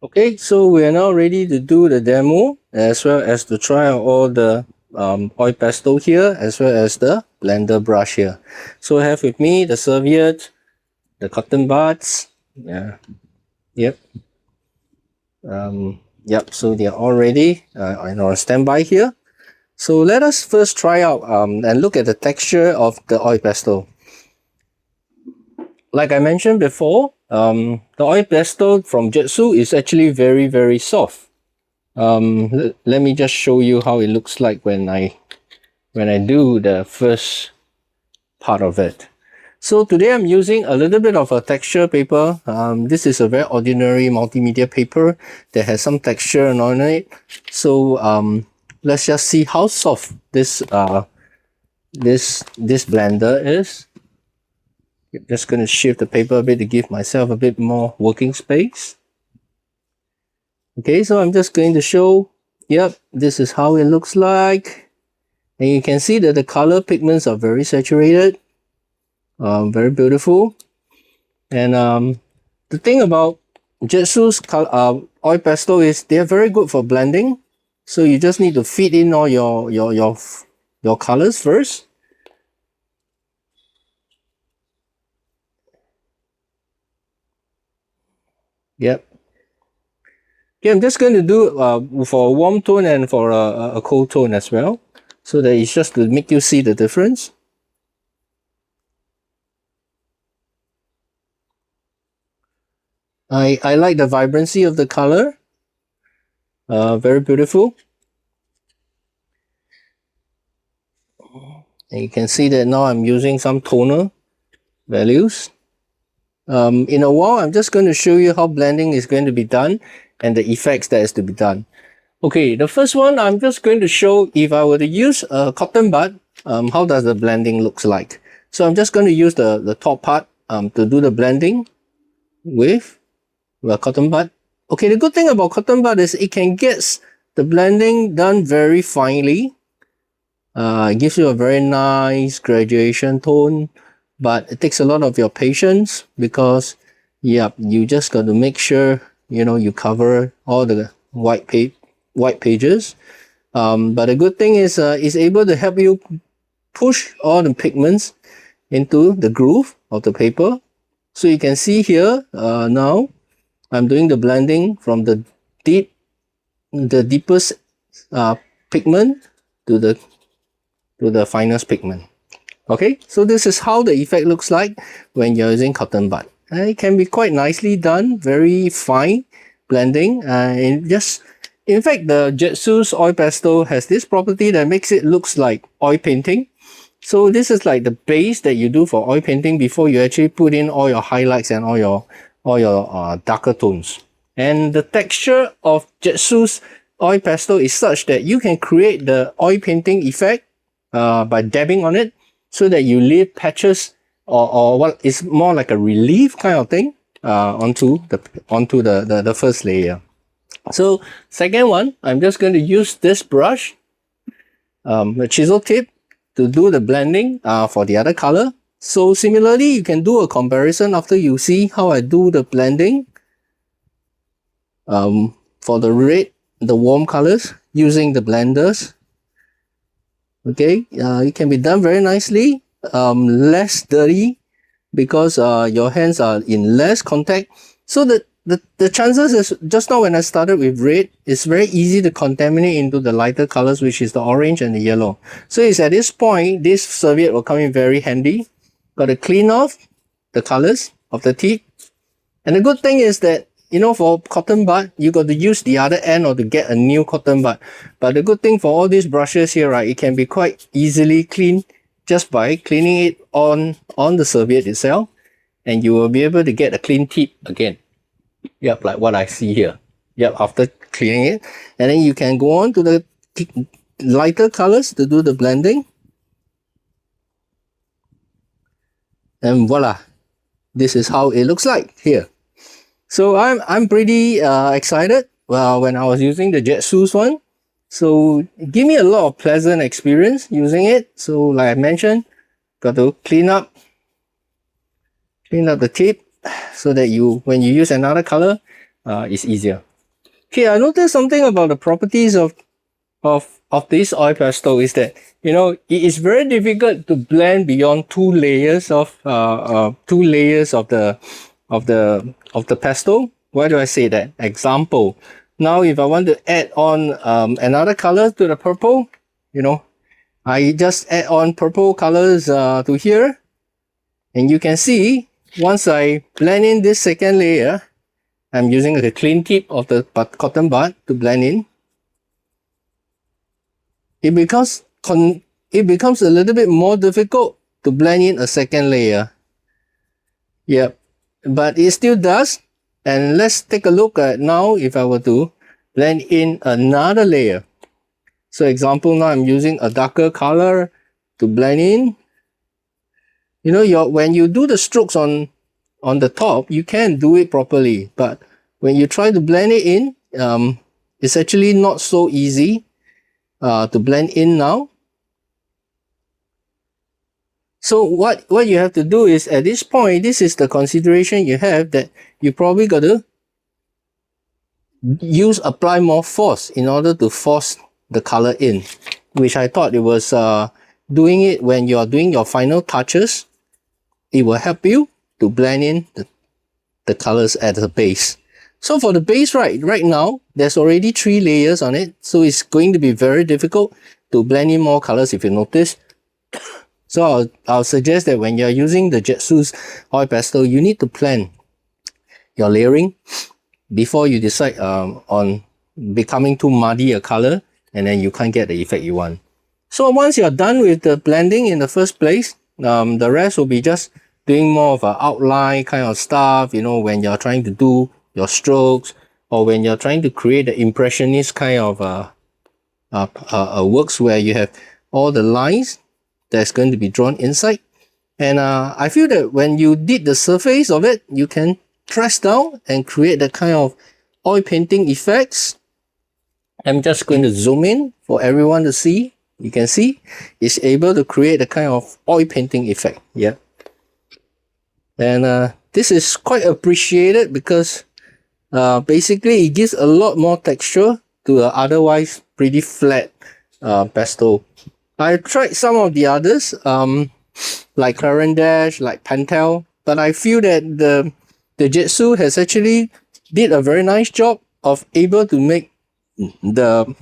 Okay, so we are now ready to do the demo as well as to try out all the oil pastel here as well as the blender brush here. So I have with me the serviette, the cotton buds, yep, so they are all ready and on standby here. So let us first try out and look at the texture of the oil pastel. Like I mentioned before, the oil pastel from Jieso is actually very, very soft. Let me just show you how it looks like when I do the first part of it. So today I'm using a little bit of a texture paper. This is a very ordinary multimedia paper that has some texture on it. So let's just see how soft this blender is. I'm just going to shift the paper a bit to give myself a bit more working space. Okay, so I'm just going to show, yep, this is how it looks like. And you can see that the color pigments are very saturated, very beautiful. And the thing about Jieso's oil pastel is they're very good for blending. So you just need to feed in all your colors first. Yep. Okay, I'm just going to do for a warm tone and for a cold tone as well. So that it's just to make you see the difference. I like the vibrancy of the color. Very beautiful. And you can see that now I'm using some toner values. In a while, I'm just going to show you how blending is going to be done and the effects that is to be done. Okay, the first one, I'm just going to show if I were to use a cotton bud, how does the blending looks like. So I'm just going to use the top part to do the blending with the cotton bud. Okay, the good thing about cotton bud is it can get the blending done very finely. It gives you a very nice graduation tone, but it takes a lot of your patience because, you just got to make sure, you cover all the white pages. But the good thing is it's able to help you push all the pigments into the groove of the paper. So you can see here now I'm doing the blending from the deepest pigment to the finest pigment. Okay, so this is how the effect looks like when you're using cotton bud. It can be quite nicely done, very fine blending. In fact, the Jieso's oil pastel has this property that makes it looks like oil painting. So this is like the base that you do for oil painting before you actually put in all your highlights and all your darker tones. And the texture of Jieso's oil pastel is such that you can create the oil painting effect by dabbing on it, so that you leave patches or what is more like a relief kind of thing onto the first layer. So second one, I'm just going to use this brush, the chisel tip, to do the blending for the other color. So similarly, you can do a comparison after you see how I do the blending for the red, the warm colors using the blenders. Okay, it can be done very nicely, less dirty because your hands are in less contact. So the chances is, just now when I started with red, it's very easy to contaminate into the lighter colors, which is the orange and the yellow. So it's at this point, this serviette will come in very handy. Got to clean off the colors of the tip. And the good thing is that, for cotton bud, you got to use the other end or to get a new cotton bud. But the good thing for all these brushes here, right, it can be quite easily cleaned just by cleaning it on the serviette itself. And you will be able to get a clean tip again. Yep, like what I see here. Yep, after cleaning it. And then you can go on to the lighter colors to do the blending. And voila, this is how it looks like here. So I'm pretty excited when I was using the Jieso's one. So it gave me a lot of pleasant experience using it. So like I mentioned, got to clean up the tip so that when you use another color, it's easier. Okay, I noticed something about the properties of this oil pastel is that, you know, it is very difficult to blend beyond two layers of the pastel. Why do I say that? Example, now if I want to add on another color to the purple, you know, I just add on purple colors to here, and you can see once I blend in this second layer, I'm using the clean tip of the cotton bud to blend in. It becomes it becomes a little bit more difficult to blend in a second layer. Yep, but it still does. And let's take a look at now if I were to blend in another layer. So example, now I'm using a darker color to blend in. You know, when you do the strokes on the top, you can do it properly, but when you try to blend it in, it's actually not so easy to blend in now. So what you have to do is, at this point, this is the consideration you have, that you probably got to apply more force in order to force the color in, which I thought it was doing it when you're doing your final touches. It will help you to blend in the colors at the base. So for the base, right now, there's already 3 layers on it, so it's going to be very difficult to blend in more colors if you notice. So I'll suggest that when you're using the Jieso's oil pastel, you need to plan your layering before you decide on becoming too muddy a color, and then you can't get the effect you want. So once you're done with the blending in the first place, the rest will be just doing more of an outline kind of stuff, you know, when you're trying to do your strokes, or when you're trying to create the impressionist kind of works where you have all the lines that's going to be drawn inside. And I feel that when you did the surface of it, you can press down and create the kind of oil painting effects. I'm just going to zoom in for everyone to see. You can see it's able to create a kind of oil painting effect. Yeah. And this is quite appreciated because basically it gives a lot more texture to an otherwise pretty flat pastel. I tried some of the others, like Dash, like Pentel, but I feel that the Jieso has actually did a very nice job of able to make the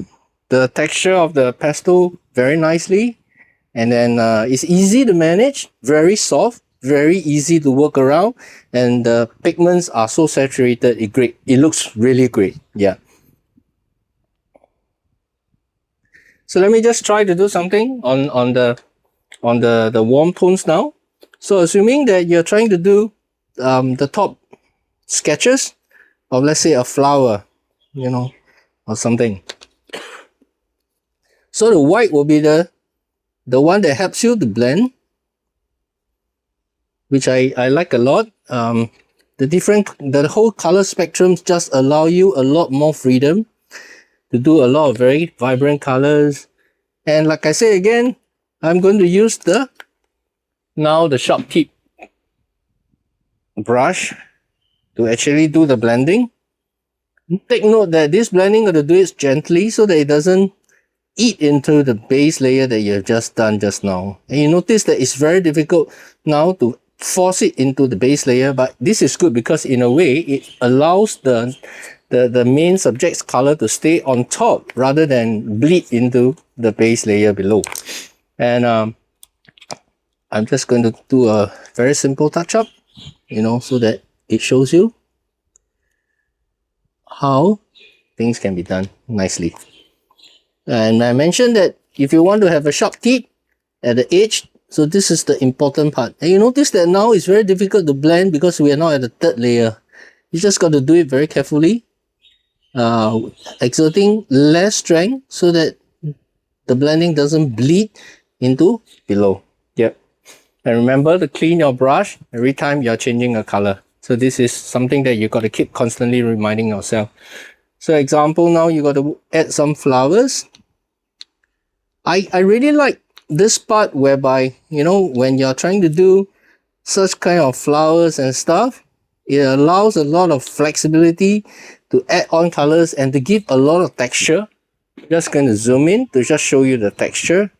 texture of the pastel very nicely, and then it's easy to manage, very soft, very easy to work around, and the pigments are so saturated. It looks really great. Yeah. So let me just try to do something on the warm tones now. So assuming that you're trying to do the top sketches of, let's say, a flower, you know, or something. So the white will be the one that helps you to blend, which I like a lot. The whole color spectrums just allow you a lot more freedom to do a lot of very vibrant colors. And like I say again, I'm going to use the sharp tip brush to actually do the blending. Take note that this blending, got to do it gently so that it doesn't eat into the base layer that you've just done just now. And you notice that it's very difficult now to force it into the base layer, but this is good because in a way it allows the main subject's color to stay on top rather than bleed into the base layer below. And I'm just going to do a very simple touch-up, you know, so that it shows you how things can be done nicely. And I mentioned that if you want to have a sharp tip at the edge, so this is the important part. And you notice that now it's very difficult to blend because we are now at the third layer. You just got to do it very carefully, exerting less strength so that the blending doesn't bleed into below. Yep. And remember to clean your brush every time you're changing a color. So this is something that you got to keep constantly reminding yourself. So example, now you got to add some flowers. I really like this part whereby, you know, when you're trying to do such kind of flowers and stuff, it allows a lot of flexibility to add on colors and to give a lot of texture. Just going to zoom in to just show you the texture.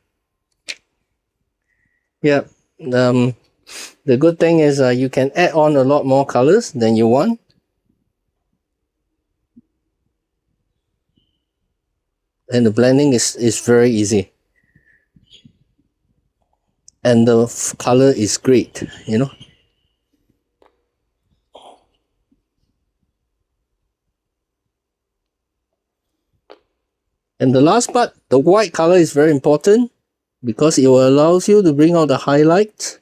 Yeah, the good thing is you can add on a lot more colors than you want. And the blending is very easy. And the color is great, you know. And the last part, the white color is very important because it will allows you to bring out the highlights.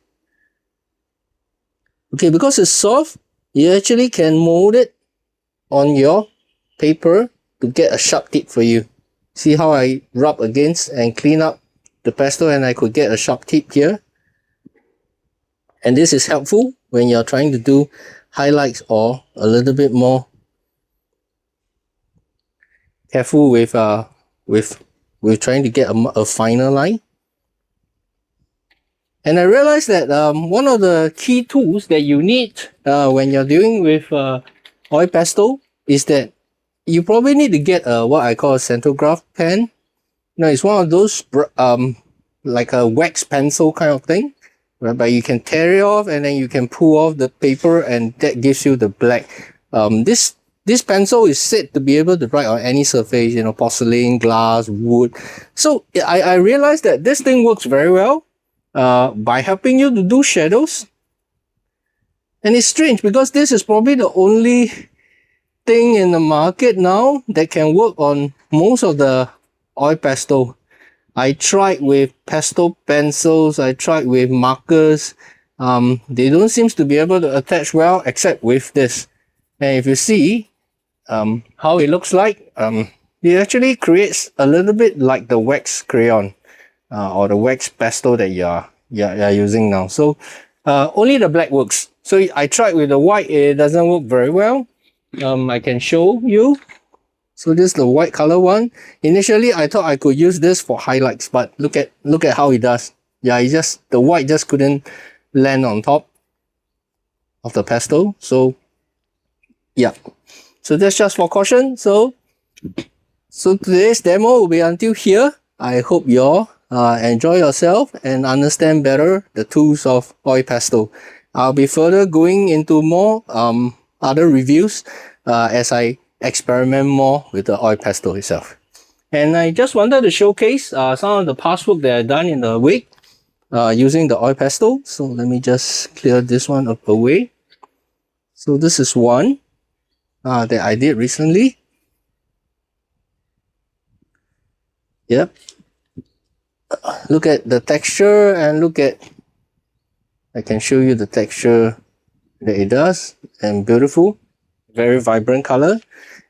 Okay, because it's soft, you actually can mold it on your paper to get a sharp tip for you. See how I rub against and clean up the pastel and I could get a sharp tip here. And this is helpful when you're trying to do highlights or a little bit more careful with trying to get a finer line. And I realized that one of the key tools that you need when you're dealing with oil pastel is that you probably need to get what I call a centrograph pen. Now it's one of those like a wax pencil kind of thing, whereby you can tear it off and then you can pull off the paper and that gives you the black. This pencil is said to be able to write on any surface, you know, porcelain, glass, wood. So I realized that this thing works very well by helping you to do shadows. And it's strange because this is probably the only thing in the market now that can work on most of the oil pastel. I tried with pastel pencils, I tried with markers. They don't seem to be able to attach well except with this. And if you see how it looks like, it actually creates a little bit like the wax crayon or the wax pastel that you're using now. So only the black works. So I tried with the white, it doesn't work very well. I can show you. So this is the white color one. Initially, I thought I could use this for highlights, but look at how it does. Yeah, the white just couldn't land on top of the pastel. So yeah, so that's just for caution. So today's demo will be until here. I hope you all enjoy yourself and understand better the tools of oil pastel. I'll be further going into more other reviews as I experiment more with the oil pastel itself. And I just wanted to showcase some of the past work that I've done in the week using the oil pastel. So let me just clear this one up away. So this is one that I did recently. Yep. Look at the texture and I can show you the texture that it does, and beautiful, very vibrant color.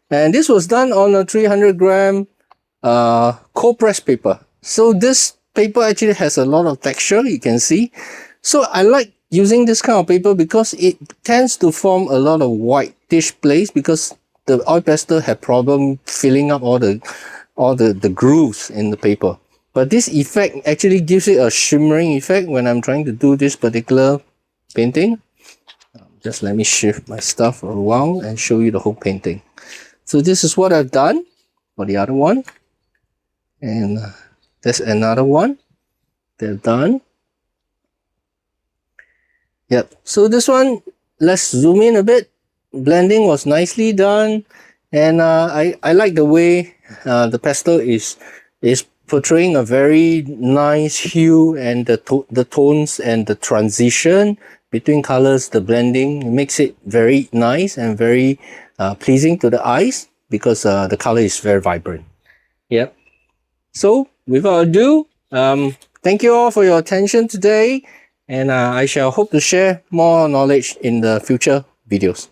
And this was done on a 300 gram cold press paper. So this paper actually has a lot of texture, you can see. So I like using this kind of paper because it tends to form a lot of whitish place because the oil pastel had problem filling up all the grooves in the paper. But this effect actually gives it a shimmering effect when I'm trying to do this particular painting. Just let me shift my stuff for a while and show you the whole painting. So this is what I've done for the other one. And there's another one. They're done. Yep. So this one, let's zoom in a bit. Blending was nicely done. And I like the way the pastel is portraying a very nice hue, and the tones and the transition between colors, the blending makes it very nice and very pleasing to the eyes because the color is very vibrant. Yep. So without ado, thank you all for your attention today, and I shall hope to share more knowledge in the future videos.